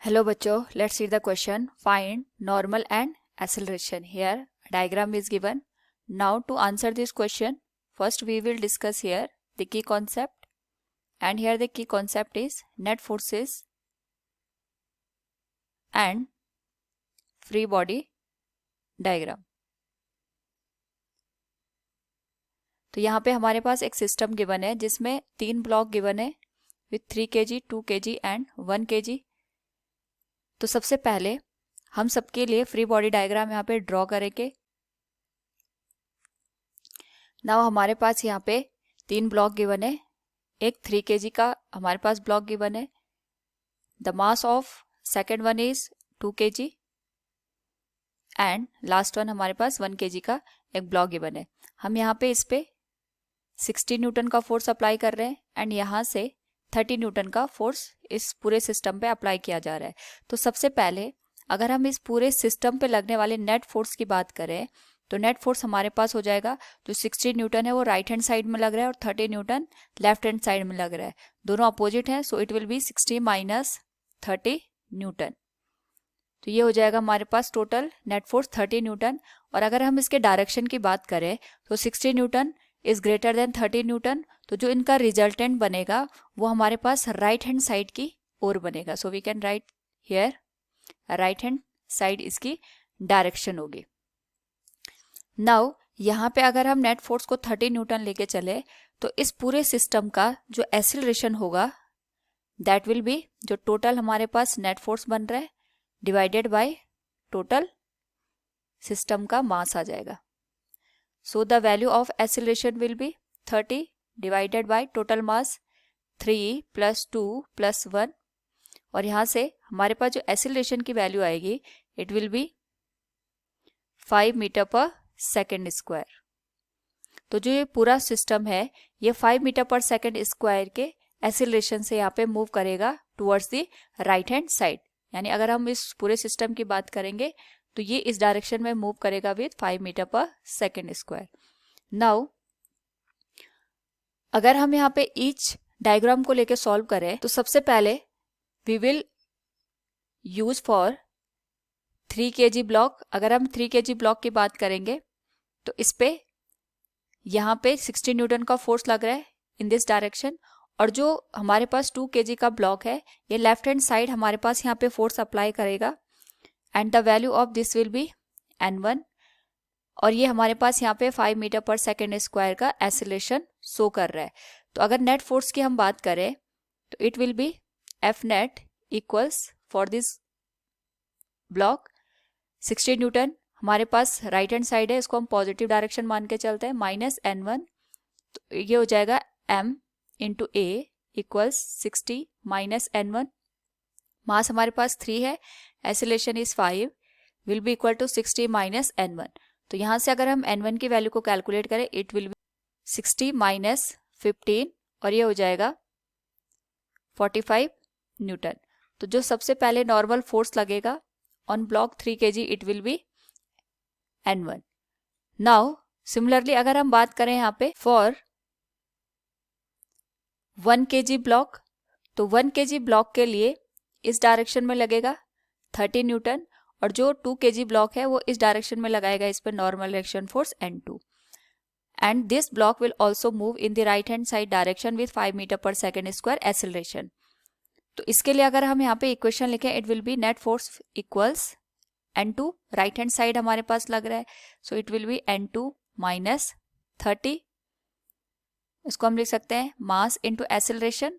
Hello बच्चों, let's see the question. Find normal and acceleration. Here diagram is given. Now to answer this question, first we will discuss here the key concept, and here the key concept is net forces and free body diagram. तो यहाँ पे हमारे पास एक system given है जिसमें 3 block given है with 3 kg, 2 kg and 1 kg. तो सबसे पहले हम सबके लिए फ्री बॉडी डायग्राम यहाँ पे ड्रॉ करेंगे. नाउ हमारे पास यहाँ पे 3 ब्लॉक गिवन है. एक 3 kg का हमारे पास ब्लॉक गिवन है. The mass of second one is 2 kg and last one हमारे पास 1 kg का एक ब्लॉक गिवन है. हम यहाँ पे इस पे 60 न्यूटन का फोर्स अप्लाई कर रहे हैं एंड यहाँ से 30 न्यूटन का फोर्स इस पूरे सिस्टम पे अप्लाई किया जा रहा है. तो सबसे पहले अगर हम इस पूरे सिस्टम पे लगने वाले नेट फोर्स की बात करें तो नेट फोर्स हमारे पास हो जाएगा. जो 60 न्यूटन है वो राइट हैंड साइड में लग रहा है और 30 न्यूटन लेफ्ट हैंड साइड में लग रहा है. दोनों अपोजिट हैं, सो it will B 60 minus 30 Newton. तो ये हो जाएगा हमारे पास टोटल नेट फोर्स 30 न्यूटन. और अगर हम इसके डायरेक्शन की बात करें तो 60 Newton is greater than 30 Newton. तो जो इनका रिजल्टेंट बनेगा वो हमारे पास राइट हैंड साइड की ओर बनेगा. So we can write here right hand side इसकी डायरेक्शन होगी. नाउ यहाँ पे अगर हम नेट फोर्स को 30 न्यूटन लेके चले तो इस पूरे सिस्टम का जो एक्सीलरेशन होगा दैट विल बी, जो टोटल हमारे पास नेट फोर्स बन रहा है डिवाइडेड बाय टोटल सिस्टम का मास आ जाएगा. So the value of acceleration will be 30 divided by total mass 3 + 2 + 1. और यहाँ से हमारे पास जो एक्सीलरेशन की वैल्यू आएगी it will B 5 metre per second square. तो जो ये पूरा सिस्टम है ये 5 मीटर पर सेकेंड स्क्वायर के एक्सीलरेशन से यहाँ पे मूव करेगा towards the right hand side. यानी अगर हम इस पूरे सिस्टम की बात करेंगे तो ये इस डायरेक्शन में मूव करेगा with 5 metre per second square. Now अगर हम यहाँ पे ईच डायग्राम को लेके सॉल्व करें तो सबसे पहले we will use for 3 kg block. अगर हम 3 kg ब्लॉक की बात करेंगे तो इस पे यहाँ पे 60 न्यूटन का फोर्स लग रहा है इन दिस डायरेक्शन. और जो हमारे पास 2 kg का ब्लॉक है ये लेफ्ट हैंड साइड हमारे पास यहाँ पे फोर्स अप्लाई करेगा and the value of this will be n1. और ये हमारे पास यहाँ पे 5 मीटर पर सेकेंड स्क्वायर का एक्सीलरेशन शो कर रहा है. तो अगर नेट फोर्स की हम बात करें तो it will B F net equals for this block 60 Newton हमारे पास राइट हैंड साइड है, इसको हम पॉजिटिव डायरेक्शन मान के चलते हैं, माइनस n1. तो ये हो जाएगा m into a equals 60 minus n1. Mass हमारे पास 3 है, acceleration is 5, will be equal to 60 minus n1. तो यहाँ से अगर हम n1 की वैल्यू को कैलकुलेट करें इट विल बी 60 माइनस 15 और ये हो जाएगा 45 न्यूटन. तो जो सबसे पहले नॉर्मल फोर्स लगेगा on block 3 kg it will B n1. Now similarly अगर हम बात करें यहाँ पे फॉर 1 kg ब्लॉक तो 1 kg ब्लॉक के लिए इस डायरेक्शन में लगेगा 30 न्यूटन और जो 2 kg ब्लॉक है वो इस डायरेक्शन में लगाएगा इस पर normal reaction force n2. And this block will also move in the right hand side direction with 5 metre per second square acceleration. तो इसके लिए अगर हम यहाँ पे इक्वेशन लिखें it will be net force equals n2, right hand side हमारे पास लग रहा है, so it will be n2 minus 30. इसको हम लिख सकते हैं मास इंटू एक्सीलरेशन,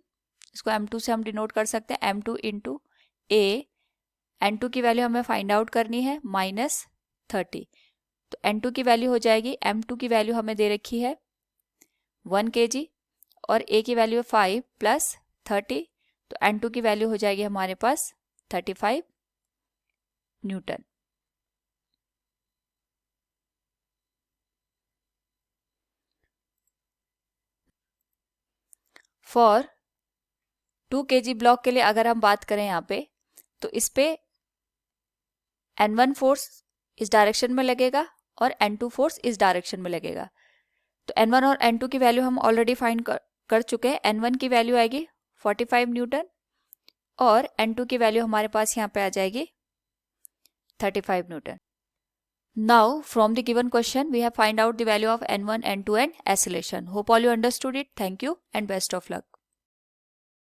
इसको m2 से हम डिनोट कर सकते हैं m2 इंटू a. n2 की वैल्यू हमें फाइंड आउट करनी है माइनस 30. तो n2 की वैल्यू हो जाएगी, m2 की वैल्यू हमें दे रखी है 1 kg और a की वैल्यू है 5 प्लस 30. तो n2 की वैल्यू हो जाएगी हमारे पास 35 न्यूटन. फॉर 2 kg ब्लॉक के लिए अगर हम बात करें यहाँ पे तो इस पे n1 फोर्स इस डायरेक्शन में लगेगा और n2 फोर्स इस डायरेक्शन में लगेगा. तो n1 और n2 की वैल्यू हम ऑलरेडी फाइंड कर चुके हैं. n1 की वैल्यू आएगी 45 न्यूटन और N2 की वैल्यू हमारे पास यहाँ पे आ जाएगी 35 newton. Now from the given question we have find out the value of N1, N2 and acceleration. Hope all you understood it. Thank you and best of luck.